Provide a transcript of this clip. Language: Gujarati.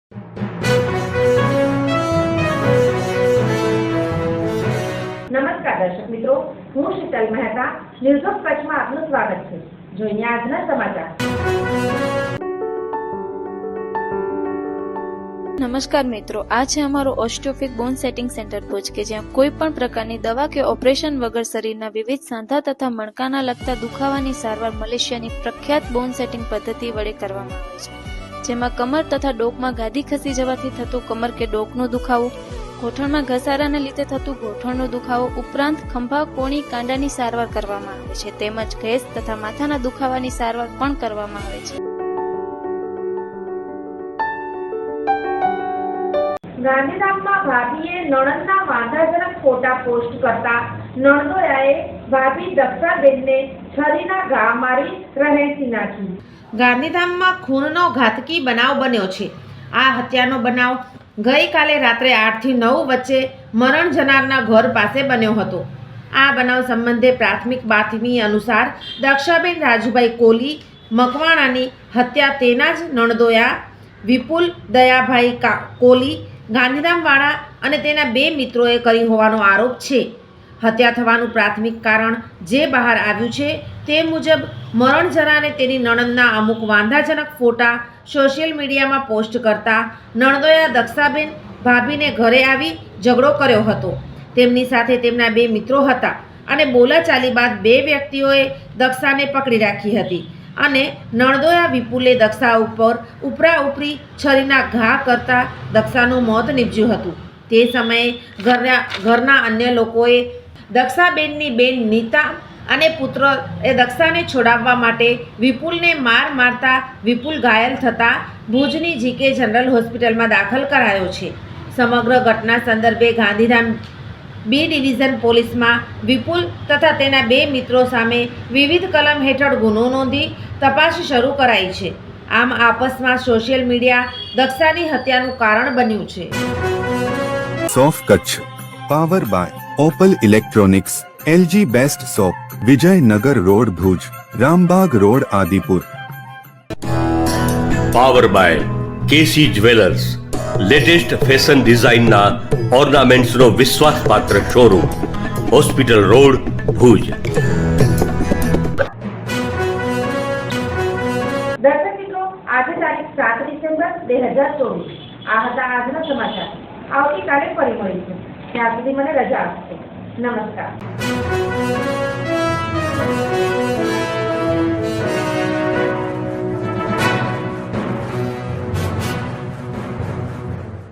નમસ્કાર દર્શક મિત્રો, હું શીતલ મહેતા ન્યૂઝ ઓફ કચ્છમાં આપનું સ્વાગત છે. જોઈએ આજના સમાચાર. નમસ્કાર મિત્રો, આ છે અમારું ઓસ્ટિયોફિક બોન સેટિંગ સેન્ટર ભુજ કે જ્યાં કોઈ પણ પ્રકારની દવા કે ઓપરેશન વગર શરીરના વિવિધ સાંધા તથા મણકાના લગતા દુખાવાની સારવાર મલેશિયાની પ્રખ્યાત બોન સેટિંગ પદ્ધતિ વડે કરવામાં આવે છે, જેમાં કમર તથા ડોકમાં ગાદી ખસી જવાથી થતું કમર કે ડોકનો દુખાવો, ગોઠણમાં ઘસારાને લીધે થતું ગોઠણનો દુખાવો ઉપરાંત ખંભા, કોણી, કાંડાની સારવાર કરવામાં આવે છે, તેમજ ગેસ તથા માથાના દુખાવાની સારવાર પણ કરવામાં આવે છે. ગાંધીધામમાં ભાભીએ નણંદના વાંધાજનક ફોટા પોસ્ટ કરતા નણંદોયાએ ભાભી દક્ષાબેનને છરીના ઘા મારી રહેસી નાખી. ગાંધીધામમાં ખૂનનો ઘાતકી બનાવ બન્યો છે. આ હત્યાનો બનાવ ગઈકાલે રાત્રે 8 થી 9 વચ્ચે મરણ જનારના ઘર પાસે બન્યો હતો. આ બનાવ સંબંધે પ્રાથમિક બાતમી અનુસાર દક્ષાબેન રાજુભાઈ કોલી મકવાણાની હત્યા તેના જ નણદોયા વિપુલ દયાભાઈ કોલી ગાંધીધામવાળા અને તેના 2 મિત્રોએ કરી હોવાનો આરોપ છે. હત્યા થવાનું પ્રાથમિક કારણ જે બહાર આવ્યું છે તે મુજબ મરણ જનારે તેની નણંદના અમુક વાંધાજનક ફોટા સોશિયલ મીડિયામાં પોસ્ટ કરતા નણદોયા દક્ષાબેન ભાભીને ઘરે આવી ઝઘડો કર્યો હતો. તેમની સાથે તેમના 2 મિત્રો હતા અને બોલાચાલી બાદ 2 વ્યક્તિઓએ દક્ષાને પકડી રાખી હતી અને નણદોયા વિપુલે દક્ષા ઉપર ઉપરા ઉપરી છરીના ઘા કરતા દક્ષાનું મોત નીપજ્યું હતું. તે સમયે ઘરના અન્ય લોકોએ દક્ષાબેનની બેન નીતા અને પુત્ર એ દક્ષાને છોડાવવા માટે વિપુલને મારતા વિપુલ ઘાયલ થતા ભુજની જીકે જનરલ હોસ્પિટલમાં દાખલ કરાયો છે. સમગ્ર ઘટના સંદર્ભે ગાંધીધામ બી ડિવિઝન પોલીસમાં વિપુલ તથા તેના 2 મિત્રો સામે વિવિધ કલમ હેઠળ ગુનો નોંધી તપાસ શરૂ કરાઈ છે. આમ આપસમાં સોશિયલ મીડિયા દક્ષાની હત્યાનું કારણ બન્યું છે. સોફ Kutch power by Opal electronics, LG best shop, Vijaynagar road Bhuj, Rambag road Adipur. Power by KC jewellers, latest fashion ડિઝાઇનના ઓર્નામેન્ટ્સનો વિશ્વાસપાત્ર શોરૂમ, હોસ્પિટલ રોડ ભુજ. દર્શક મિત્રો, આજે તારીખ 7 ડિસેમ્બર 2024. આ હતા આજના સમાચાર. આવતીકાલે ફરી મળીશું. ત્યાં સુધી મને રજા આપશો. નમસ્કાર.